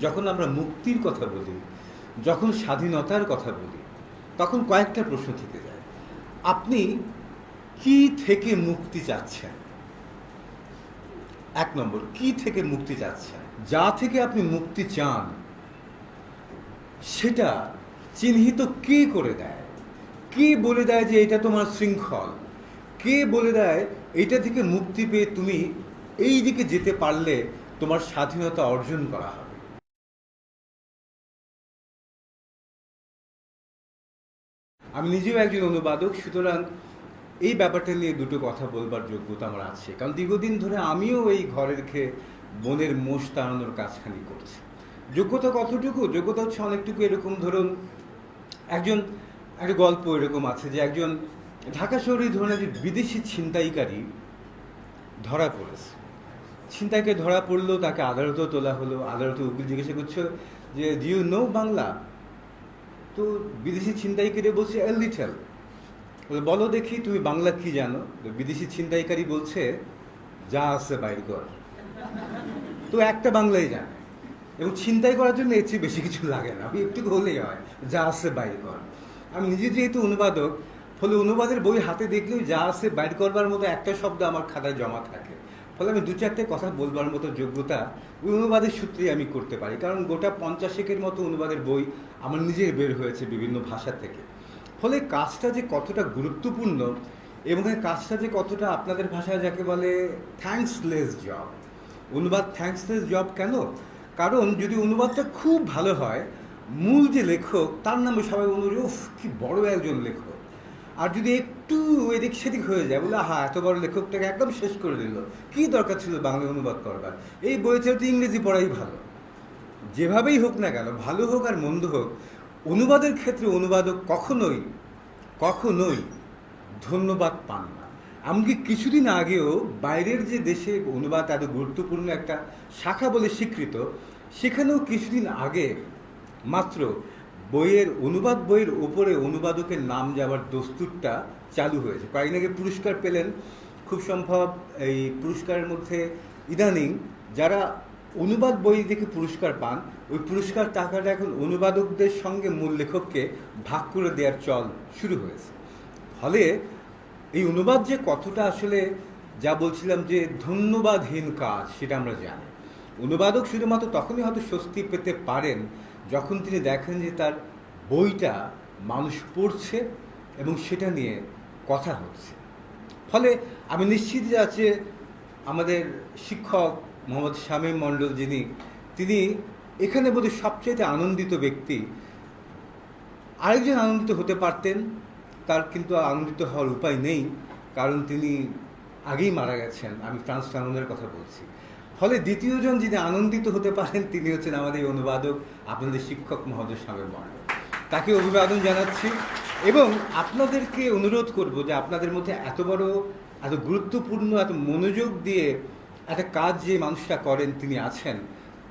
যখন আমরা মুক্তির কথা বলি, যখন স্বাধীনতার কথা বলি, তখন কয়েকটা প্রশ্ন থেকে যায়। আপনি কি থেকে মুক্তি চাচ্ছেন? এক নম্বর, কি থেকে মুক্তি চাচ্ছেন? যা থেকে আপনি মুক্তি চান সেটা চিহ্নিত কে করে দেয়? কে বলে দেয় যে এটা তোমার শৃঙ্খল? কে বলে দেয় এইটা থেকে মুক্তি পেয়ে তুমি এই দিকে যেতে পারলে তোমার স্বাধীনতা অর্জন করা হবে? আমি নিজেও একজন অনুবাদক, সুতরাং এই ব্যাপারটা নিয়ে দুটো কথা বলবার যোগ্যতা আমার আছে, কারণ দীর্ঘদিন ধরে আমিও এই ঘরে রেখে বনের মোষ তাড়ানোর কাজখানি করছি। যোগ্যতা কতটুকু? যোগ্যতা হচ্ছে অনেকটুকু এরকম, ধরুন একটা গল্প এরকম আছে যে একজন ঢাকা শহরেই ধরুন একজন বিদেশি ছিনতাইকারী ধরা পড়েছে। ছিনতাইকে ধরা পড়লো, তাকে আদালতেও তোলা হলো। আদালতে উকিল জিজ্ঞাসা করছে যে ডু ইউ নো বাংলা? তো বিদেশি ছিনতাইকারী বলছে এ লিটল। বলো দেখি তুমি বাংলা কি জানো? তো বিদেশি ছিনতাইকারী বলছে যা আছে বাইর কর। তো একটা বাংলাই জানে, এবং ছিনতাই করার জন্য এর চেয়ে বেশি কিছু লাগে না, আমি একটু হলেই হয় যা আছে বাইর কর। আমি নিজে যেহেতু অনুবাদক, ফলে অনুবাদের বই হাতে দেখলেও যা আছে বাইর করবার মতো একটা শব্দ আমার খাতায় জমা থাকে, ফলে আমি দু চারটে কথা বলবার মতো যোগ্যতা ওই অনুবাদের সূত্রেই আমি করতে পারি। কারণ গোটা 50-এর মতো অনুবাদের বই আমার নিজের বের হয়েছে বিভিন্ন ভাষা থেকে। ফলে কাজটা যে কতটা গুরুত্বপূর্ণ এবং এই কাজটা যে কতটা আপনাদের ভাষায় যাকে বলে থ্যাঙ্কসলেস জব। অনুবাদ থ্যাঙ্কসলেস জব কেন? কারণ যদি অনুবাদটা খুব ভালো হয়, মূল যে লেখক তার নামে সবাই বলবে উফ কি বড় একজন লেখক। আর যদি একটু এদিক সেদিক হয়ে যায়, বলে হ্যাঁ এত বড় লেখকটাকে একদম শেষ করে দিল, কী দরকার ছিল বাংলা অনুবাদ করবার, এই বইয়ের তো ইংরেজি পড়াই ভালো। যেভাবেই হোক না কেন, ভালো হোক আর মন্দ হোক, অনুবাদের ক্ষেত্রে অনুবাদক কখনোই কখনোই ধন্যবাদ পান না। এমনকি কিছুদিন আগেও বাইরের যে দেশে অনুবাদ এত গুরুত্বপূর্ণ একটা শাখা বলে স্বীকৃত, সেখানেও কিছুদিন আগে মাত্র বইয়ের ওপরে অনুবাদকের নাম যাওয়ার দস্তুরটা চালু হয়েছে। কয়েকদিন আগে পুরস্কার পেলেন, খুব সম্ভব এই পুরস্কারের মধ্যে ইদানিং যারা অনুবাদ বই দেখে পুরস্কার পান, ওই পুরস্কার টাকাটা এখন অনুবাদকদের সঙ্গে মূল লেখককে ভাগ করে দেওয়ার চল শুরু হয়েছে। ফলে এই অনুবাদ যে কতটা আসলে, যা বলছিলাম যে ধন্যবাদহীন কাজ, সেটা আমরা জানি। অনুবাদক শুধুমাত্র তখনই হয়তো স্বস্তি পেতে পারেন যখন তিনি দেখেন যে তার বইটা মানুষ পড়ছে এবং সেটা নিয়ে কথা হচ্ছে। ফলে আমি নিশ্চিত যে আছে আমাদের শিক্ষক মোহাম্মদ শামীম মণ্ডল তিনি এখানে বোধহয় সবচেয়ে আনন্দিত ব্যক্তি। আরেকজন আনন্দিত হতে পারতেন, তার কিন্তু আনন্দিত হওয়ার উপায় নেই, কারণ তিনি আগেই মারা গেছেন। আমি ফ্রান্স ফানোনের কথা বলছি। ফলে দ্বিতীয়জন যিনি আনন্দিত হতে পারেন তিনি হচ্ছেন আমাদের অনুবাদক, আপনাদের শিক্ষক মহোদয় শামীম মণ্ডল। তাকে অভিবাদন জানাচ্ছি এবং আপনাদেরকে অনুরোধ করব যে আপনাদের মধ্যে এত বড়, এত গুরুত্বপূর্ণ, এত মনোযোগ দিয়ে একটা কাজ যে মানুষটা করেন তিনি আছেন,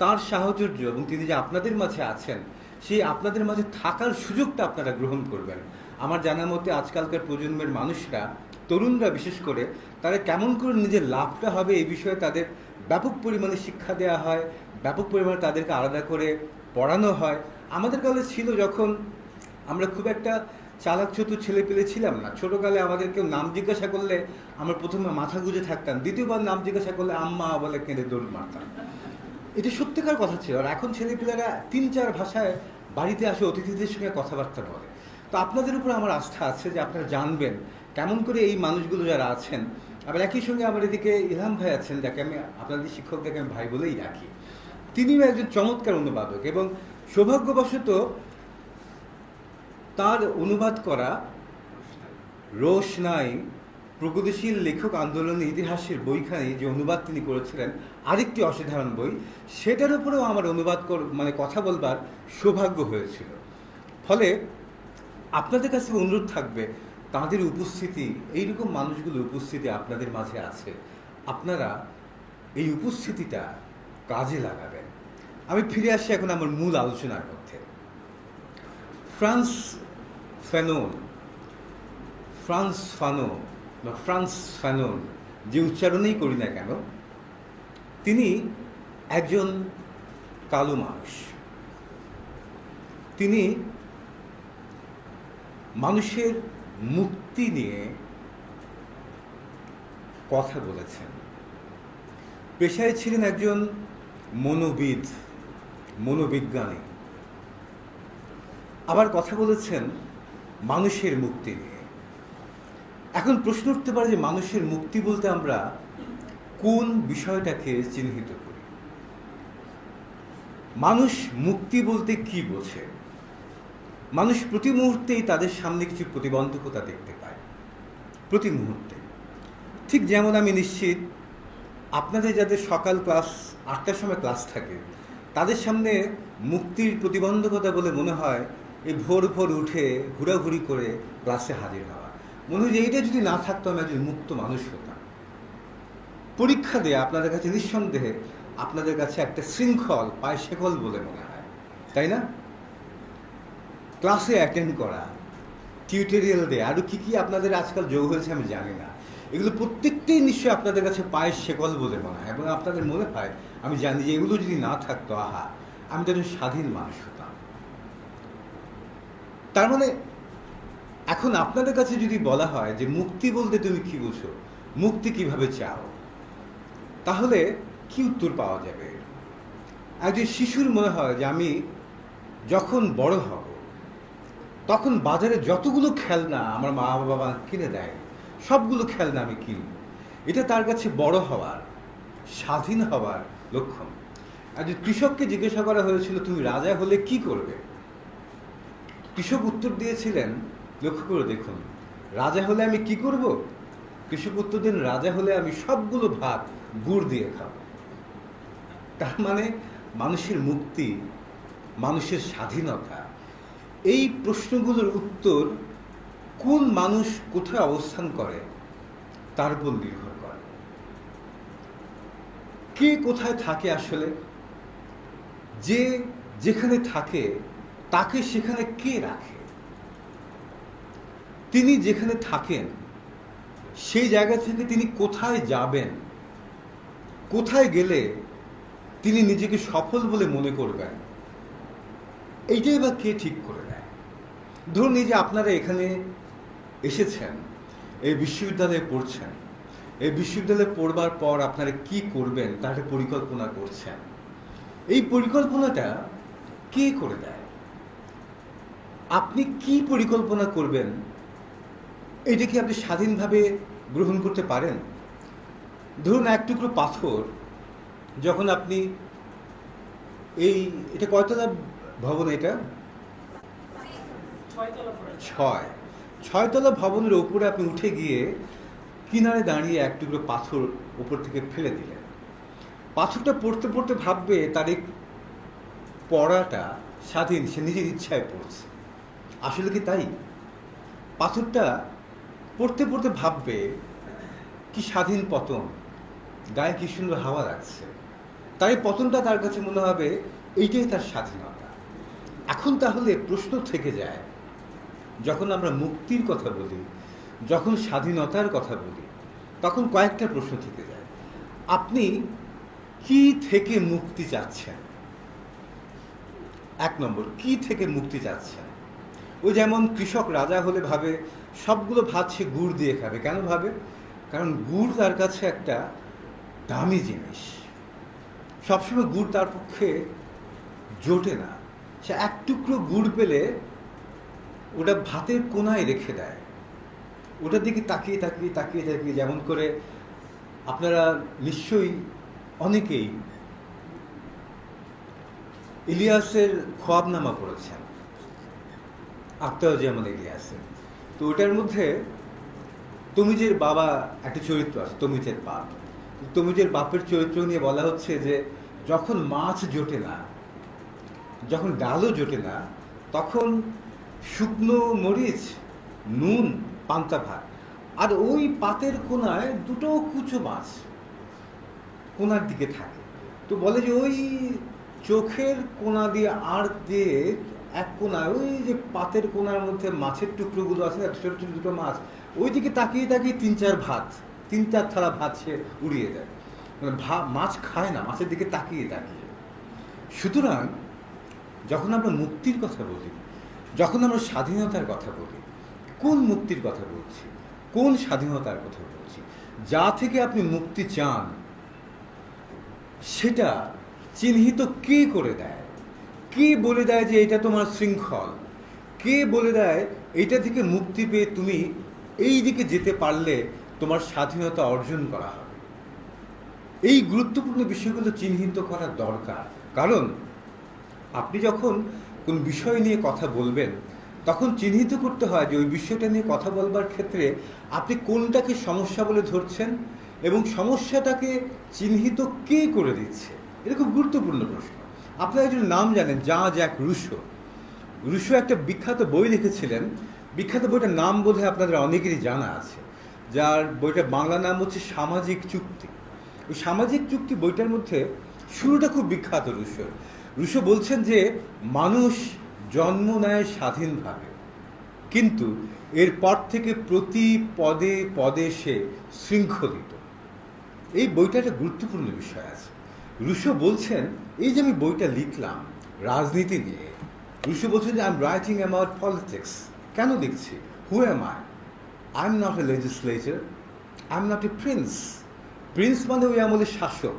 তার সাহচর্য এবং তিনি যে আপনাদের মাঝে আছেন, সেই আপনাদের মাঝে থাকার সুযোগটা আপনারা গ্রহণ করবেন। আমার জানা মতে আজকালকার প্রজন্মের মানুষরা, তরুণরা বিশেষ করে, তারা কেমন করে নিজের লাভটা হবে এই বিষয়ে তাদের ব্যাপক পরিমাণে শিক্ষা দেওয়া হয়, ব্যাপক পরিমাণে তাদেরকে আলাদা করে পড়ানো হয়। আমাদের কালে ছিল যখন আমরা খুব একটা চালাক চতুর ছেলে পেলে ছিলাম না, ছোটোকালে আমাদের কেউ নাম জিজ্ঞাসা করলে আমরা প্রথমে মাথা গুঁজে থাকতাম, দ্বিতীয়বার নাম জিজ্ঞাসা করলে আম্মা বলে কেঁদে দৌড় মারতাম। এটা সত্যিকার কথা ছিল। আর এখন ছেলেপিলেরা 3-4 ভাষায় বাড়িতে আসে অতিথিদের সঙ্গে কথাবার্তা বলে। তো আপনাদের উপর আমার আস্থা আছে যে আপনারা জানবেন কেমন করে এই মানুষগুলো যারা আছেন। আবার একই সঙ্গে আমার এদিকে ইলহাম ভাই আছেন, যাকে আমি আপনাদের শিক্ষকদেরকে আমি ভাই বলেই রাখি। তিনিও একজন চমৎকার অনুবাদক এবং সৌভাগ্যবশত তার অনুবাদ করা রোশনাই প্রগতিশীল লেখক আন্দোলনের ইতিহাসের বইখানি যে অনুবাদ তিনি করেছিলেন, আরেকটি অসাধারণ বই, সেটার উপরেও আমার অনুবাদ কথা বলবার সৌভাগ্য হয়েছিল। ফলে আপনাদের কাছে অনুরোধ থাকবে, তাদের উপস্থিতি, এইরকম মানুষগুলোর উপস্থিতি আপনাদের মাঝে আছে, আপনারা এই উপস্থিতিটা কাজে লাগাবেন। আমি ফিরে আসছি এখন আমার মূল আলোচনার মধ্যে। ফ্রান্স ফানোন যে উচ্চারণেই করি না কেন, তিনি একজন কালো মানুষ। তিনি মানুষের মুক্তি নিয়ে কথা বলেছেন। পেশায় ছিলেন একজন মনোবিদ, মনোবিজ্ঞানী। আবার কথা বলেছেন মানুষের মুক্তি নিয়ে। এখন প্রশ্ন উঠতে পারে যে মানুষের মুক্তি বলতে আমরা কোন বিষয়টাকে চিহ্নিত করি? মানুষ মুক্তি বলতে কি বোঝে? মানুষ প্রতি মুহূর্তেই তাদের সামনে কিছু প্রতিবন্ধকতা দেখতে পায়, প্রতি মুহূর্তে। ঠিক যেমন আমি নিশ্চিত আপনাদের যাদের সকাল ক্লাস 8টার সময় ক্লাস থাকে, তাদের সামনে মুক্তির প্রতিবন্ধকতা বলে মনে হয় এই ভোর ভোর উঠে ঘোরাঘুরি করে ক্লাসে হাজির হওয়া। মনে হয় যে এইটা যদি না থাকতো আমি একজন মুক্ত মানুষ হতাম। পরীক্ষা দেয়া আপনাদের কাছে নিঃসন্দেহে আপনাদের কাছে একটা শৃঙ্খল, পায়ে শেকল বলে মনে হয়, তাই না? ক্লাসে অ্যাটেন্ড করা, টিউটোরিয়াল দেয়া, আরও কী কী আপনাদের আজকাল যোগ হয়েছে আমি জানি না, এগুলো প্রত্যেকটাই নিশ্চয়ই আপনাদের কাছে পায়ের শেকল বলে মনে হয়। এবং আপনাদের মনে হয় আমি জানি যে এগুলো যদি না থাকতো, আহা, আমি তো একজন স্বাধীন মানুষ হতাম। তার মানে এখন আপনাদের কাছে যদি বলা হয় যে মুক্তি বলতে তুমি কি বুঝো, মুক্তি কিভাবে চাও, তাহলে কি উত্তর পাওয়া যাবে? একজন শিশুর মনে হয় যে আমি যখন বড় হব তখন বাজারে যতগুলো খেলনা আমার মা বাবা কিনে দেয় সবগুলো খেলনা আমি কিনব। এটা তার কাছে বড় হওয়ার, স্বাধীন হওয়ার লক্ষণ। একজন কৃষককে জিজ্ঞাসা করা হয়েছিল তুমি রাজা হলে কি করবে? কৃষক উত্তর দিয়েছিলেন, লক্ষ্য করে দেখুন, রাজা হলে আমি কি করব? কৃষক উত্তর দিন, রাজা হলে আমি সবগুলো ভাত গুড় দিয়ে খাব। তার মানে মানুষের মুক্তি, মানুষের স্বাধীনতা, এই প্রশ্নগুলোর উত্তর কোন মানুষ কোথায় অবস্থান করে তার উপর নির্ভর করে। কে কোথায় থাকে আসলে, যে যেখানে থাকে তাকে সেখানে কে রাখে? তিনি যেখানে থাকেন সেই জায়গা থেকে তিনি কোথায় যাবেন, কোথায় গেলে তিনি নিজেকে সফল বলে মনে করবেন, এইটাই বা কে ঠিক করে দেয়? ধরুন এই যে আপনারা এখানে এসেছেন, এই বিশ্ববিদ্যালয়ে পড়ছেন, এই বিশ্ববিদ্যালয়ে পড়বার পর আপনারা কি করবেন তার একটা পরিকল্পনা করছেন। এই পরিকল্পনাটা কে করে দেয়? আপনি কি পরিকল্পনা করবেন এটা কি আপনি স্বাধীনভাবে গ্রহণ করতে পারেন? ধরুন এক টুকরো পাথর যখন আপনি এটা কয়তলা ভবন? এটা 6তলা ভবনের উপরে আপনি উঠে গিয়ে কিনারে দাঁড়িয়ে এক টুকরো পাথর উপর থেকে ফেলে দিলেন। পাথরটা পড়তে পড়তে ভাববে তার এই পড়াটা স্বাধীন, সে নিজের ইচ্ছায় পড়ছে। আসলে কি তাই? পাথরটা পড়তে পড়তে ভাববে কি স্বাধীন পতন, গায়ে কি সুন্দর হাওয়া লাগছে। তাই পতনটা তার কাছে মনে হবে এইটাই তার স্বাধীনতা। এখন তাহলে প্রশ্ন থেকে যায়, যখন আমরা মুক্তির কথা বলি, যখন স্বাধীনতার কথা বলি, তখন কয়েকটা প্রশ্ন থেকে যায়। আপনি কি থেকে মুক্তি চাচ্ছেন? 1 নম্বর, কি থেকে মুক্তি চাচ্ছেন? ওই যেমন কৃষক রাজা হলে ভাবে সবগুলো ভাত সে গুড় দিয়ে খাবে। কেন ভাবে? কারণ গুড় তার কাছে একটা দামি জিনিস। সবসময় গুড় তার পক্ষে জোটে না। সে এক টুকরো গুড় পেলে ওটা ভাতের কোনায় রেখে দেয়, ওটার দিকে তাকিয়ে তাকিয়ে তাকিয়ে তাকিয়ে। যেমন করে আপনারা নিশ্চয়ই অনেকেই ইলিয়াসের খোয়াবনামা পড়েছেন, আখতারুজ্জামান ইলিয়াসের। তো ওটার মধ্যে তমিজের বাবা একটা চরিত্র আছে, তমিজের বাপ। তমিজের বাপের চরিত্র নিয়ে বলা হচ্ছে যে যখন মাছ জোটে না, যখন ডালও জোটে না, তখন শুকনো মরিচ, নুন, পান্তা ভাত, আর ওই পাতের কোনায় দুটো কুচো মাছ কোনার দিকে থাকে। তো বলে যে ওই চোখের কোনা দিয়ে আড় দিয়ে এক কোনায় ওই যে পাতের কোনার মধ্যে মাছের টুকরোগুলো আছে না, ছোটো ছোটো দুটো মাছ, ওই দিকে তাকিয়ে তাকিয়ে 3-4 থালা ভাত সে উড়িয়ে দেয়। মানে মাছ খায় না, মাছের দিকে তাকিয়ে তাকিয়ে। সুতরাং যখন আমরা মুক্তির কথা বলি, যখন আমরা স্বাধীনতার কথা বলি, কোন মুক্তির কথা বলছি, কোন স্বাধীনতার কথা বলছি? যা থেকে আপনি মুক্তি চান সেটা চিহ্নিত কে করে দেয়? কে বলে দেয় যে এটা তোমার শৃঙ্খল? কে বলে দেয় এইটা থেকে মুক্তি পেয়ে তুমি এই দিকে যেতে পারলে তোমার স্বাধীনতা অর্জন করা হবে? এই গুরুত্বপূর্ণ বিষয়গুলো চিহ্নিত করা দরকার। কারণ আপনি যখন কোন বিষয় নিয়ে কথা বলবেন তখন চিহ্নিত করতে হয় যে ওই বিষয়টা নিয়ে কথা বলবার ক্ষেত্রে আপনি কোনটাকে সমস্যা বলে ধরছেন এবং সমস্যাটাকে চিহ্নিত কে করে দিচ্ছে। এটা খুব গুরুত্বপূর্ণ প্রশ্ন। আপনারা একজন নাম জানেন, জ্যাক রুশো। রুশো একটা বিখ্যাত বই লিখেছিলেন। বিখ্যাত বইটার নাম বোধহয় আপনাদের অনেকেরই জানা আছে, যার বইটার বাংলা নাম হচ্ছে সামাজিক চুক্তি। ওই সামাজিক চুক্তি বইটার মধ্যে শুরুটা খুব বিখ্যাত রুশোর। রুশো বলছেন যে মানুষ জন্ম নেয় স্বাধীনভাবে, কিন্তু এরপর থেকে প্রতি পদে পদে সে শৃঙ্খলিত। এই বইটা একটা গুরুত্বপূর্ণ বিষয় আছে। রুশো বলছেন, এই যে আমি বইটা লিখলাম রাজনীতি নিয়ে, রুশো বলছেন যে I am writing about politics. কেন লিখছি? Who am I am not a legislator, I am not a Prince. Prince মানে ওই আমাদের শাসক,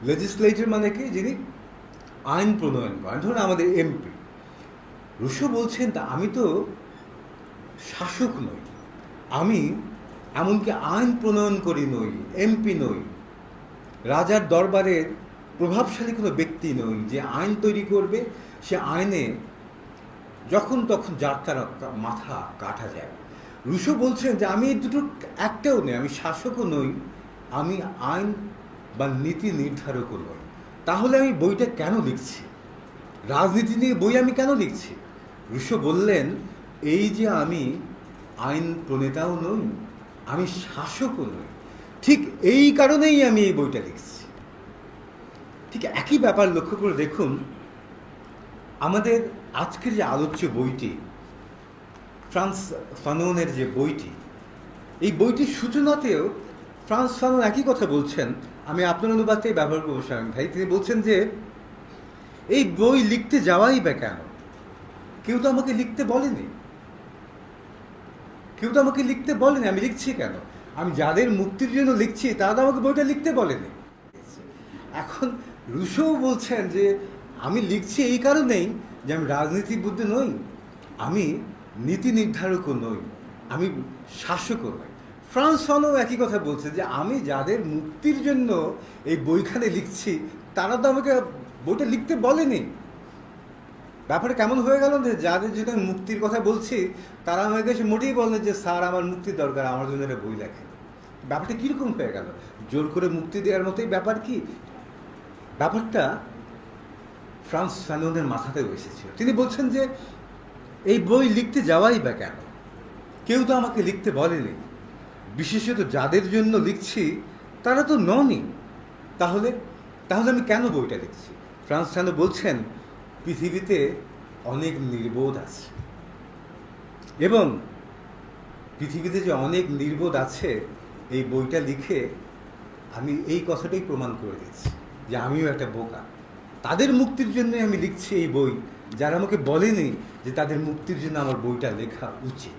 লেজিসলেটর মানে কি, যিনি আইন প্রণয়ন করেন, ধরুন আমাদের এমপি। রুশো বলছেন তা আমি তো শাসক নই, আমি এমনকি আইন প্রণয়ন করি নই, এমপি নই, রাজার দরবারের প্রভাবশালী কোনো ব্যক্তি নই যে আইন তৈরি করবে, সে আইনে যখন তখন যার তার মাথা কাটা যায়। রুশো বলছেন যে আমি এই দুটো একটাও নই, আমি শাসকও নই, আমি আইন বা নীতি নির্ধারকও নই। তাহলে আমি বইটা কেন লিখছি? রাজনীতি নিয়ে বই আমি কেন লিখছি? রুশো বললেন, এই যে আমি আইন প্রণেতাও নই, আমি শাসকও নই, ঠিক এই কারণেই আমি এই বইটা লিখছি। ঠিক একই ব্যাপার লক্ষ্য করে দেখুন, আমাদের আজকের যে আলোচ্য বইটি, ফ্রান্স ফানোনের যে বইটি, এই বইটির সূচনাতেও ফ্রান্স ফানোন একই কথা বলছেন। আমি আপনার অনুবাদটাই ব্যবহার করবো স্বামী ভাই। তিনি বলছেন যে এই বই লিখতে যাওয়াই বা কেন? কেউ তো আমাকে লিখতে বলেনি, কেউ তো আমাকে লিখতে বলেনি, আমি লিখছি কেন? আমি যাদের মুক্তির জন্য লিখছি তারা তো আমাকে বইটা লিখতে বলেনি। এখন রুশো বলছেন যে আমি লিখছি এই কারণেই যে আমি রাজনীতিবিদ নই, আমি নীতি নির্ধারকও নই, আমি শাসকও নই। ফ্রান্স ফানো একই কথা বলছে যে আমি যাদের মুক্তির জন্য এই বইখানে লিখছি তারা তো আমাকে বইটা লিখতে বলেনি। ব্যাপারটা কেমন হয়ে গেল যে যাদের জন্য মুক্তির কথা বলছি তারা আমাকে কাছে মোটেই বলেন যে স্যার আমার মুক্তির দরকার, আমার জন্য একটা বই লেখেন। ব্যাপারটা কীরকম হয়ে গেল? জোর করে মুক্তি দেওয়ার মতোই ব্যাপার কি? ব্যাপারটা ফ্রান্স ফানোনের মাথাতেও এসেছিল। তিনি বলছেন যে এই বই লিখতে যাওয়াই বা কেন? কেউ তো আমাকে লিখতে বলেনি, বিশেষত যাদের জন্য লিখছি তারা তো ননই। তাহলে তাহলে আমি কেন বইটা লিখছি? ফ্রান্স ফানো বলছেন পৃথিবীতে অনেক নির্বোধ আছে, এবং পৃথিবীতে যে অনেক নির্বোধ আছে এই বইটা লিখে আমি এই কথাটাই প্রমাণ করে দিচ্ছি যে আমিও একটা বোকা। তাদের মুক্তির জন্যই আমি লিখছি এই বই, যারা আমাকে বলেনি যে তাদের মুক্তির জন্য আমার বইটা লেখা উচিত।